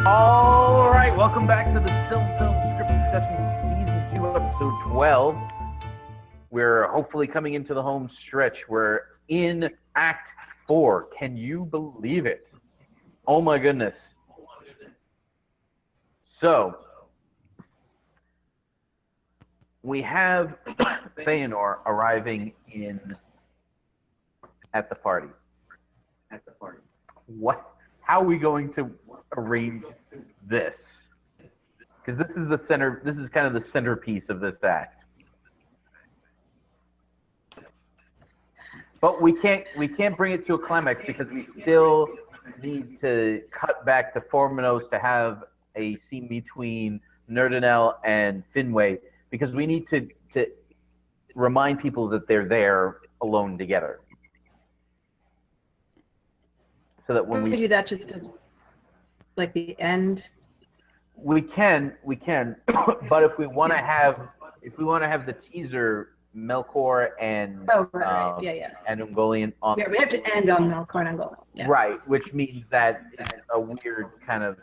All right, welcome back to the SilmFilm Script Discussion Season 2, Episode 12. We're hopefully coming into the home stretch. We're in Act 4. Can you believe it? Oh my goodness. So, we have Feanor arriving at the party. How are we going to arrange this? Because this is kind of the centerpiece of this act. But we can't bring it to a climax because we still need to cut back to Formanos to have a scene between Nerdanel and Finway, because we need to remind people that they're there alone together. So that when we do that just as like the end. We can, but if we want to have the teaser, Melkor and and Ungoliant on. Yeah, we have to end on Melkor and Ungoliant. Yeah. Right, which means that it's a weird kind of.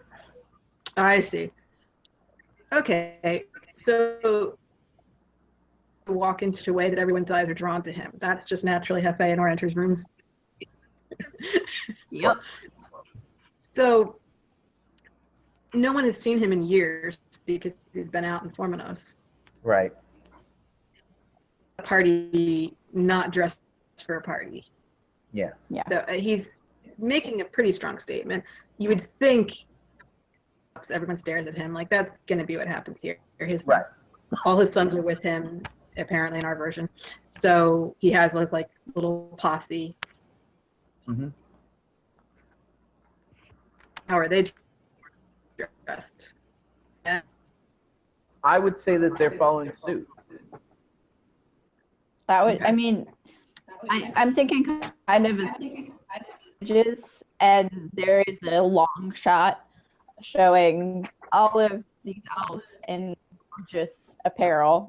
I see. Okay, so walk into a way that everyone's eyes are drawn to him. That's just naturally how Feanor enters rooms. Yep. So no one has seen him in years because he's been out in Formanos. Right. A party, not dressed for a party. Yeah. So he's making a pretty strong statement. You would think everyone stares at him, like that's going to be what happens here. All his sons are with him, apparently in our version. So he has this like little posse. Mm-hmm. How are they dressed? Yeah. I would say that they're following suit. That would, I mean, I'm thinking kind of images, and there is a long shot showing all of these elves in gorgeous apparel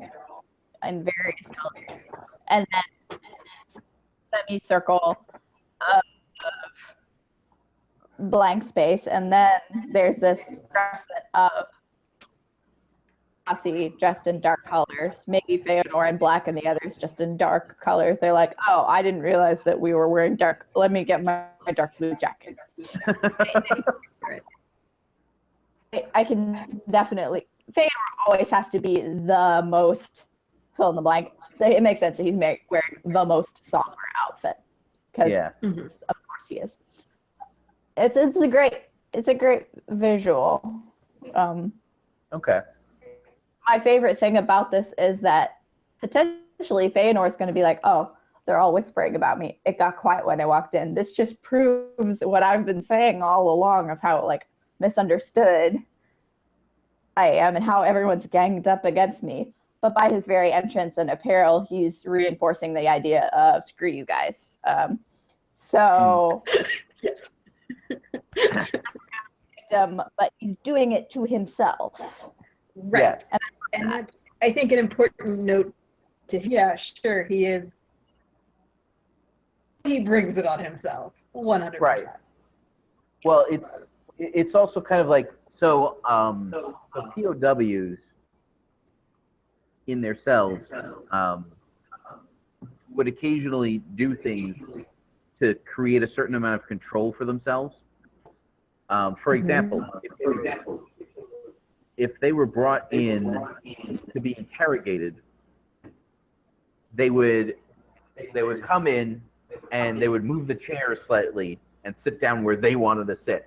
and various colors, and then semicircle of blank space, and then there's this crescent of posse dressed in dark colors, maybe Feanor in black and the others just in dark colors. They're like, oh, I didn't realize that we were wearing dark. Let me get my dark blue jacket. I can definitely, Feanor always has to be the most fill in the blank. So it makes sense that he's wearing the most somber outfit. Because of course he is. It's a great visual. Okay. My favorite thing about this is that potentially Feanor is going to be like, oh, they're all whispering about me. It got quiet when I walked in. This just proves what I've been saying all along of how like misunderstood I am and how everyone's ganged up against me. But by his very entrance and apparel, he's reinforcing the idea of screw you guys. Yes. But he's doing it to himself. Right. Yes. And that's, I think, an important note to, yeah, sure, he is. He brings it on himself, 100%. Right. Well, it's also kind of like, so the POWs in their cells would occasionally do things to create a certain amount of control for themselves. For example, if they were brought in to be interrogated, they would come in and they would move the chair slightly and sit down where they wanted to sit.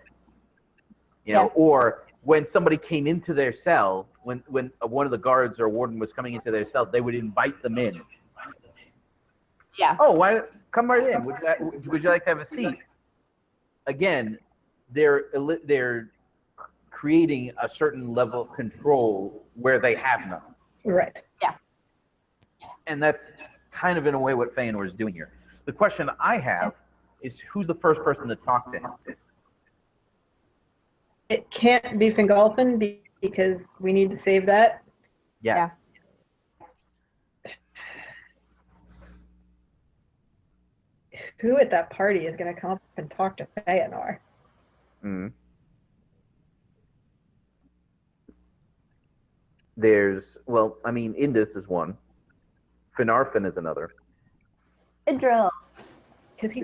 You know, or when somebody came into their cell, when one of the guards or warden was coming into their cell, they would invite them in. Yeah. Oh, why come right in? Would you like to have a seat? Again, they're creating a certain level of control where they have none. Right. Yeah. And that's kind of in a way what Feanor is doing here. The question I have is, who's the first person to talk to him? It can't be Fingolfin because we need to save that. Yes. Yeah. Who at that party is going to come up and talk to Feanor? Mm-hmm. There's, well, I mean, Indus is one. Finarfin is another. Idril. Because he.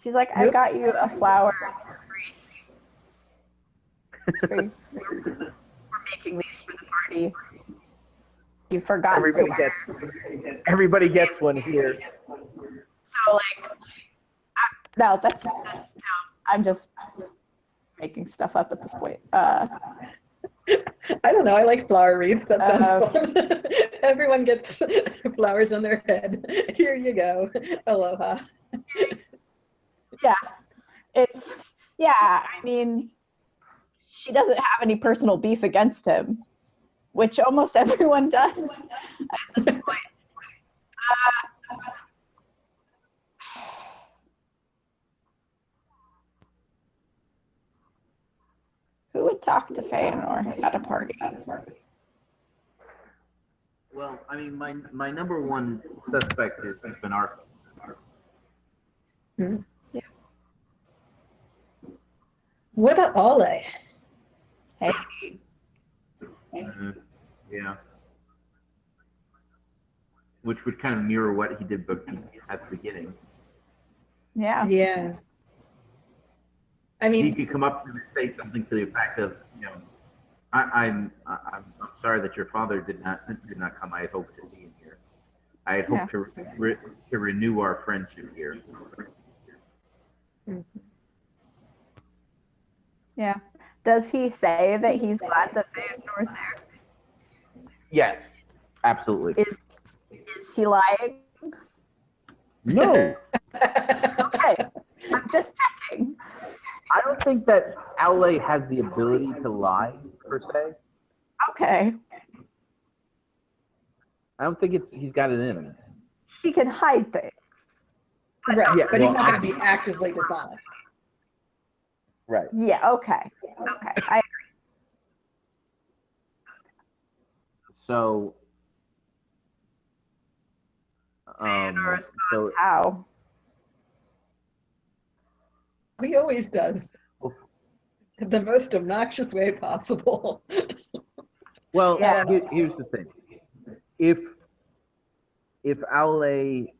She's like, I got you a flower wreath. We're making these for the party. You forgot Everybody gets one here. So like, no, that's dumb. I'm just making stuff up at this point. I don't know. I like flower wreaths. That sounds fun. Everyone gets flowers on their head. Here you go. Aloha. Yeah, I mean, she doesn't have any personal beef against him, which almost everyone does at this point. Who would talk to Feanor at a party? Well, I mean, my number one suspect is Finarfin. Hmm. Yeah. What about Ale? Hey. Mm-hmm. Yeah. Which would kind of mirror what he did at the beginning. Yeah. Yeah. I He mean, could come up and say something to the effect of, you know, I'm sorry that your father did not come. I had hoped to see him here. I had hoped to renew our friendship here. Yeah. Does he say that he's glad that Feanor's there? Yes, absolutely. Is he lying? No, Okay. I'm just checking. I don't think that Aule has the ability to lie per se. Okay. I don't think he's got it in him. He can hide things. right. Yeah, But well, he's not going to be actively dishonest. Right. Yeah, okay. Okay. I agree. So, Feanor responds so how? He always does. The most obnoxious way possible. well, Yeah. here's the thing: if Aule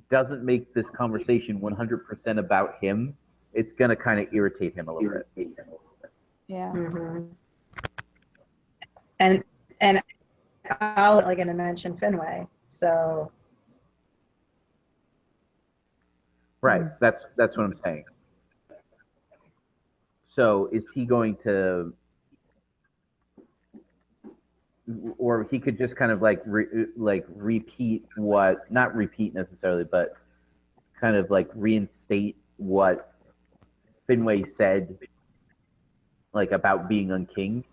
doesn't make this conversation 100% about him, it's gonna kind of irritate him a little bit. Yeah. Mm-hmm. And I'm only going to mention Finway. So. Right. That's what I'm saying. So is he going to, or he could just kind of like repeat what, not repeat necessarily, but kind of like reinstate what Finway said, like about being unking.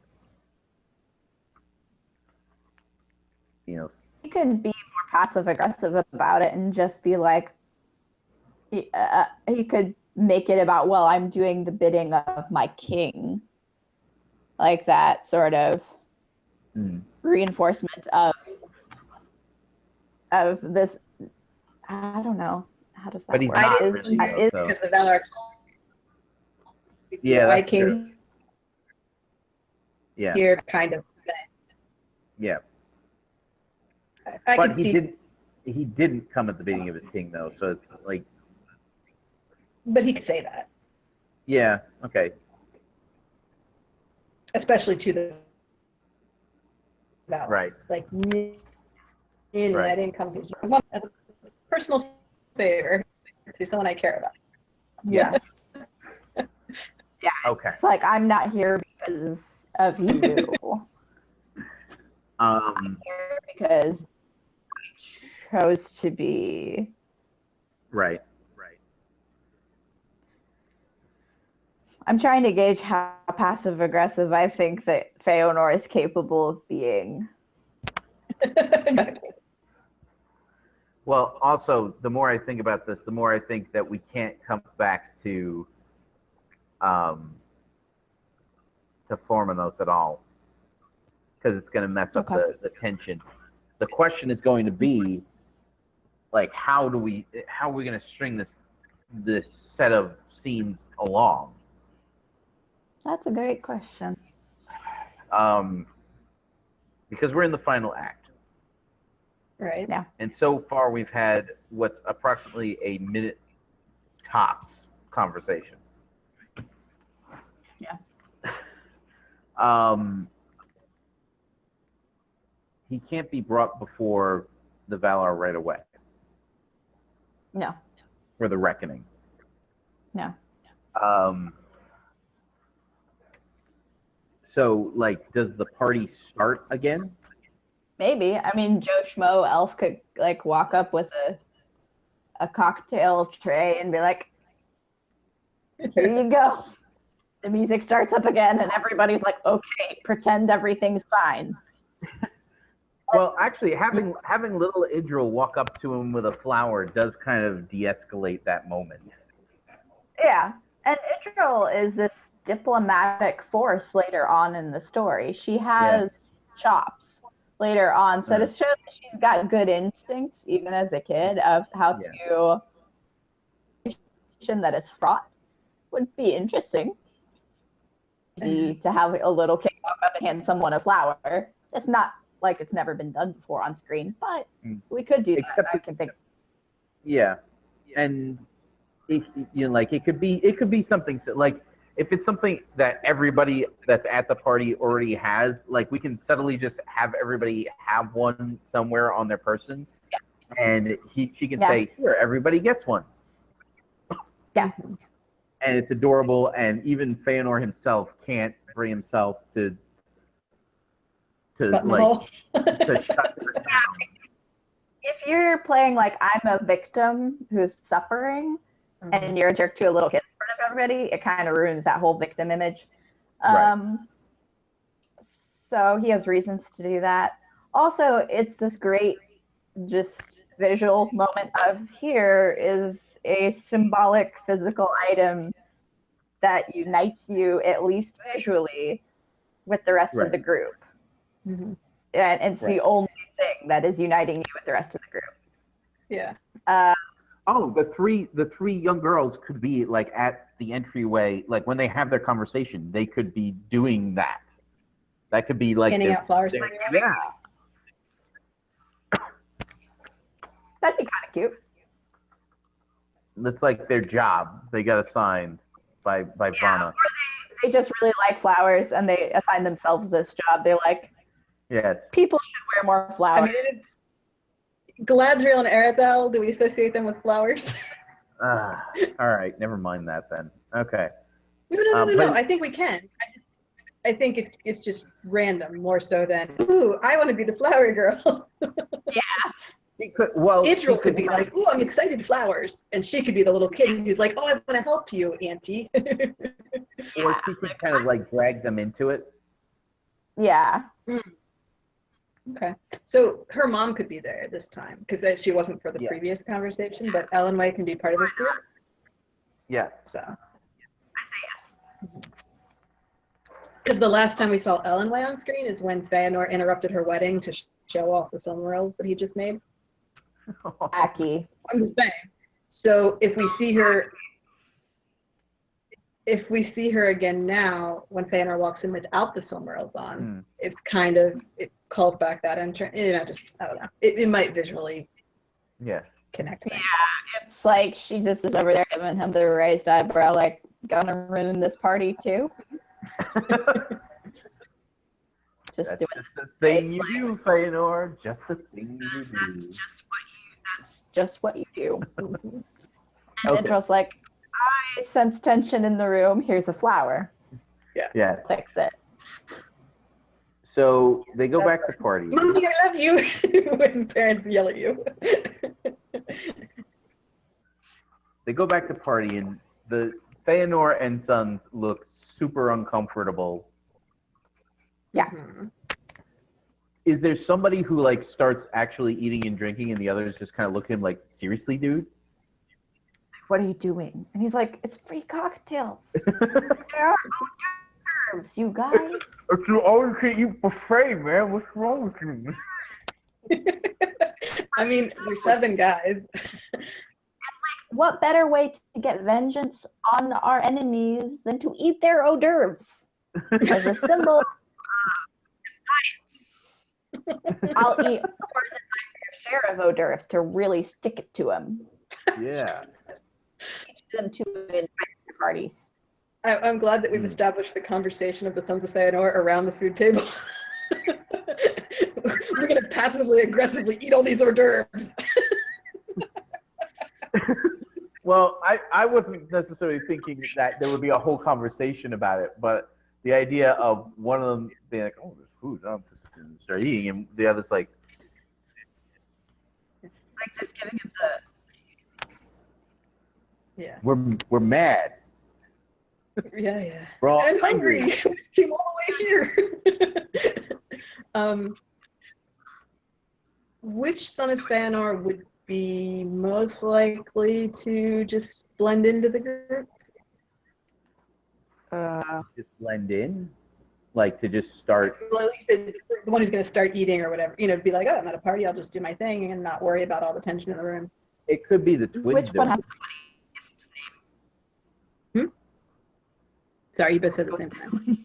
You know. He could be more passive aggressive about it and just be like, he could make it about, well, I'm doing the bidding of my king. Like that sort of reinforcement of this. I don't know. How does that But he's work? not I really, didn't though, because the Valar. Yeah, I that's came true. Yeah. here kind of. Yeah. I But could see. he didn't come at the beginning of his king though, so it's like. But he could say that. Yeah. Okay. Especially to the Valar. Right. Like, Right. I didn't come here as a personal favor to someone I care about. Yes. Yeah. Okay. It's like, I'm not here because of you. I'm here because I chose to be. Right. I'm trying to gauge how passive aggressive I think that Feanor is capable of being. Well, also, the more I think about this, the more I think that we can't come back to Formanos at all, because it's going to mess up the tension. The question is going to be, like, how are we going to string this set of scenes along? That's a great question. Because we're in the final act. Right. Yeah. And so far, we've had what's approximately a minute tops conversation. Yeah. He can't be brought before the Valar right away No. for the reckoning. No. So, like, does the party start again? Maybe. I mean, Joe Schmo Elf could like walk up with a cocktail tray and be like, "Here you go." The music starts up again, and everybody's like, "Okay, pretend everything's fine." Well, actually, having little Idril walk up to him with a flower does kind of de-escalate that moment. Yeah, and Idril is this diplomatic force later on in the story. She has chops later on, so it shows that she's got good instincts, even as a kid, of how to that is fraught would be interesting. To have a little kid walk up and hand someone a flower. It's not like it's never been done before on screen, but we could do that. I can think. Yeah, and it, you know, like it could be something like if it's something that everybody that's at the party already has, like we can subtly just have everybody have one somewhere on their person, and she can say, "Here, everybody gets one." Yeah. And it's adorable, and even Feanor himself can't bring himself to shut her down. If you're playing like I'm a victim who's suffering, and you're a jerk to a little kid in front of everybody, it kind of ruins that whole victim image. So he has reasons to do that. Also, it's this great just visual moment of here is a symbolic physical item that unites you, at least visually, with the rest of the group. And it's the only thing that is uniting you with the rest of the group. Yeah. The three young girls could be like at the entryway, like when they have their conversation, they could be doing that. That could be like handing out flowers. Yeah. That'd be kind of cute. It's like their job. They got assigned by Brana. Or they just really like flowers and they assign themselves this job. They're like, yes, people should wear more flowers. I mean, it's Galadriel and Eredal, do we associate them with flowers? All right, never mind that then. Okay. No. I think we can. I think it's just random more so than, ooh, I want to be the flower girl. Yeah. Idril could be like, ooh, I'm excited flowers. And she could be the little kid who's like, oh, I want to help you, Auntie. Or she could kind of like drag them into it. Yeah. Okay. So her mom could be there this time because she wasn't for the previous conversation, but Ellen Way can be part of this group. Yes. So. I say yes. Because the last time we saw Ellen Way on screen is when Feanor interrupted her wedding to show off the Silmarils that he just made. Aki. I'm just saying. So if we see her again now, when Feanor walks in without the Silmarils on, it's kind of, it calls back that entrance. I don't know. It might visually connect. Yeah, it's like she just is over there giving him the raised eyebrow, like, gonna ruin this party too. That's just the thing you do, Feanor. Just the thing you do. That's just what you do. And Idril's like, I sense tension in the room. Here's a flower. Yeah. Fix it. So they go back to party. Mommy, I love you. When parents yell at you. They go back to party, and the Feanor and Sons look super uncomfortable. Yeah. Is there somebody who like starts actually eating and drinking, and the others just kind of look at him like, seriously, dude? What are you doing? And he's like, it's free cocktails. There are no herbs, you guys. You always can eat buffet, man. What's wrong with you? I mean, we're 7 guys. What better way to get vengeance on our enemies than to eat their hors d'oeuvres as a symbol of I'll eat more than my share of hors d'oeuvres to really stick it to him. Yeah. Teach them to invite parties. I'm glad that we've established the conversation of the Sons of Feanor around the food table. We're going to passively aggressively eat all these hors d'oeuvres. Well, I wasn't necessarily thinking that there would be a whole conversation about it, but the idea of one of them being like, "Oh, there's food," I'm just gonna start eating, and the other's like, just giving him Yeah. "We're mad. Yeah. We're all I'm hungry. I just came all the way here. Which Son of Feanor would be most likely to just blend into the group? Just blend in, like to just start." Well, you said the one who's going to start eating or whatever. Be like, oh, I'm at a party. I'll just do my thing and not worry about all the tension in the room. It could be the twins. Which one has Sorry, you both said at the same time.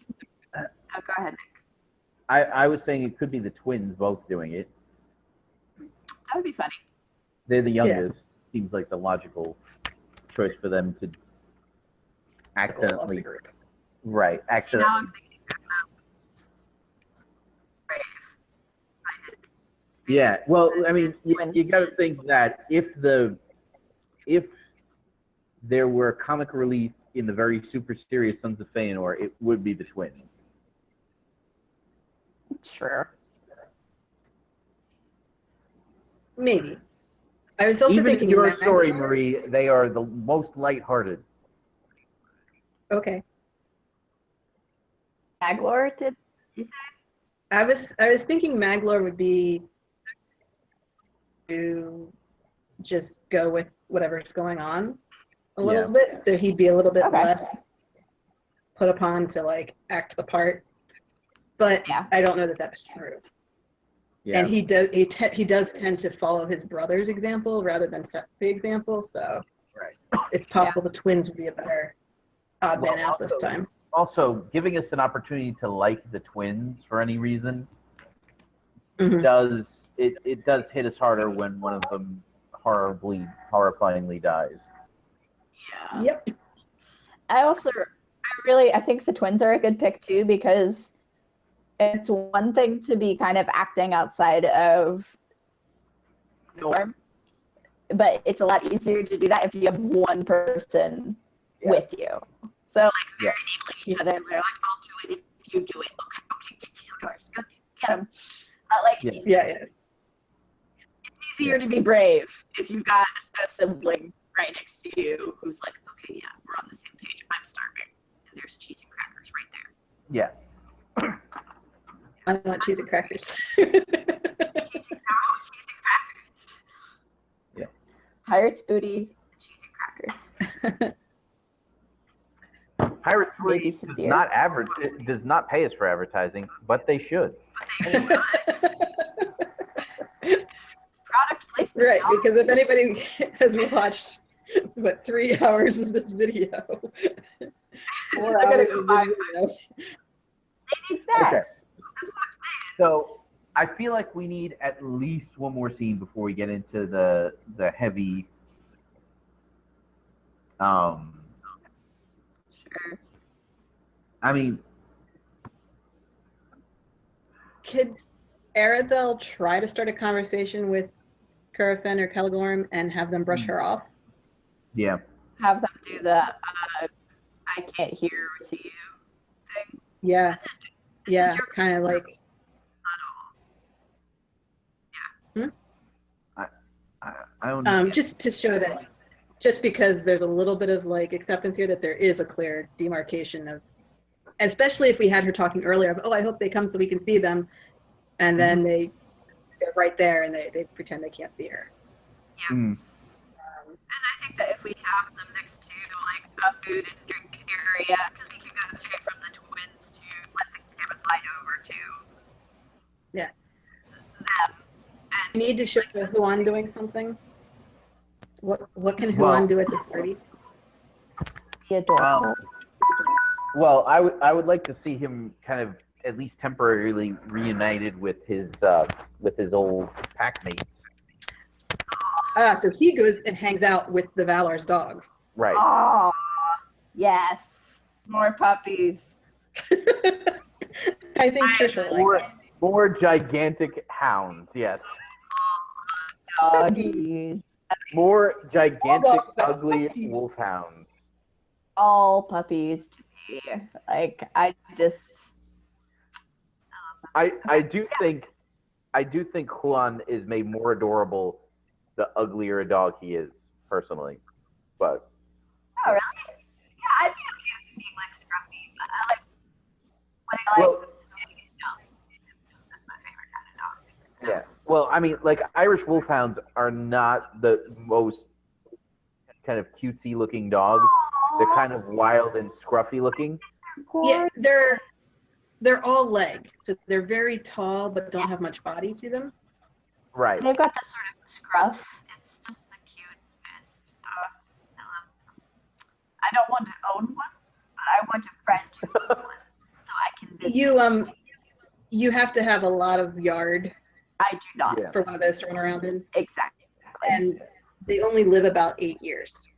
Oh, go ahead, Nick. I was saying it could be the twins both doing it. That would be funny. They're the youngest. Seems like the logical choice for them to accidentally. Right, accidentally. Now I'm thinking brave. Yeah, well, I mean, you got to think that if there were comic relief in the very super serious Sons of Feanor, it would be the twins. Sure. Maybe. I was also Even thinking in your Mac- story, Marie, they are the most lighthearted. Okay. MacLeod, did you say? I was thinking MacLeod would be to just go with whatever's going on a little bit, so he'd be a little bit less put upon to like act the part. But I don't know that that's true. Yeah. And he does tend to follow his brother's example rather than set the example, so it's possible the twins would be a better odd man out this time. Also, giving us an opportunity to like the twins for any reason does hit us harder when one of them horrifyingly dies. Yeah. Yep. I think the twins are a good pick too, because it's one thing to be kind of acting outside of norm, but it's a lot easier to do that if you have one person with you. So like they're enabling each other, and they're like, "I'll do it if you do it." Okay, get yours. Go get them. It's easier to be brave if you've got a sibling right next to you who's like, "Okay, yeah, we're on the same page. I'm starving, and there's cheese and crackers right there." Yes. I want cheese and crackers. Cheese and crackers. Yeah. Pirates booty, cheese and crackers. Pirates Booty does not pay us for advertising, but they should. Product placement. Right, because if anybody has watched 3 hours of this video, 4 hours of this video. They need snacks. Okay. So I feel like we need at least one more scene before we get into the heavy. Sure. I mean, could Aradel try to start a conversation with Carafen or Caligorm and have them brush her off? Yeah. Have them do the I can't hear or see you thing. Yeah. Yeah, kind of like. I don't just to show that, just because there's a little bit of like acceptance here that there is a clear demarcation of, especially if we had her talking earlier of, oh, I hope they come so we can see them, and then they're right there and they pretend they can't see her. Yeah. And I think that if we have them next to like a food and drink area, because we can go straight from the twins to let the camera slide over to them. We need to show Huan doing something. What can Huan do at this party? Be adorable. Well, I would like to see him kind of at least temporarily reunited with his old pack mates. So he goes and hangs out with the Valar's dogs. Right. Oh, yes. More puppies. I think Trisha will like that. More gigantic hounds, yes. Doggies. More gigantic, dogs that ugly puppy. wolfhounds. All puppies to me. Like, I do think Juan is made more adorable the uglier a dog he is, personally. But Oh, really? Yeah, I think I'm being like scruffy, but I like what I like. Well, That's my favorite kind of dog. yeah. Well, I mean, like, Irish wolfhounds are not the most kind of cutesy looking dogs. They're kind of wild and scruffy looking. Yeah, they're all leg, so they're very tall but don't have much body to them. Right. They've got this sort of scruff. It's just the cutest. I don't want to own one, but I want a friend who owns one, so I can visit. You have to have a lot of yard I do not. Yeah. for one of those to run around in, Exactly. and they only live about 8 years.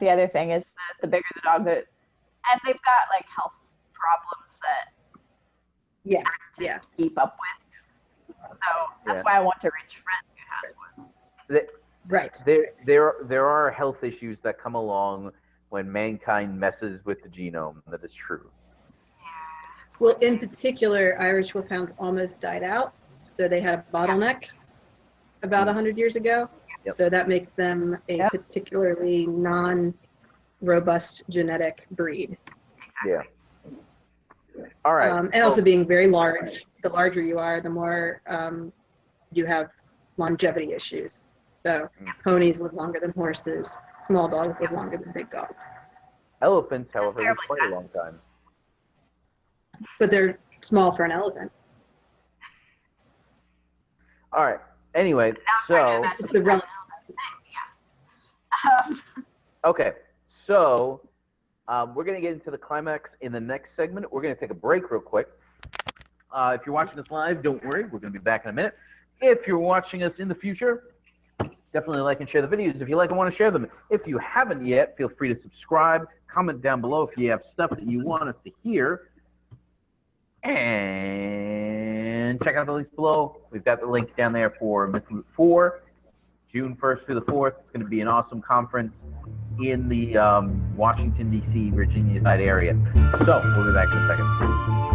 The other thing is that the bigger the dog, and they've got like health problems that Yeah. keep up with. So that's why I want a rich friend who has one. Right. There are health issues that come along when mankind messes with the genome. That is true. Well, in particular, Irish wolfhounds almost died out, so they had a bottleneck about 100 years ago. Yep. So that makes them a particularly non-robust genetic breed. Yeah. All right. And also being very large. The larger you are, the more you have longevity issues. So ponies live longer than horses. Small dogs live longer than big dogs. Elephants, however, live quite a long time. But they're small for an elephant. All right. Anyway, so It's the relative. okay, so we're gonna get into the climax in the next segment. We're gonna take a break real quick. If you're watching us live, don't worry, we're gonna be back in a minute. If you're watching us in the future, definitely like and share the videos if you like and want to share them. If you haven't yet, feel free to subscribe, comment down below if you have stuff that you want us to hear, and check out the links below. We've got the link down there for MacLeod 4, June 1st through the 4th. It's going to be an awesome conference in the Washington, D.C., Virginia side area. So we'll be back in a second.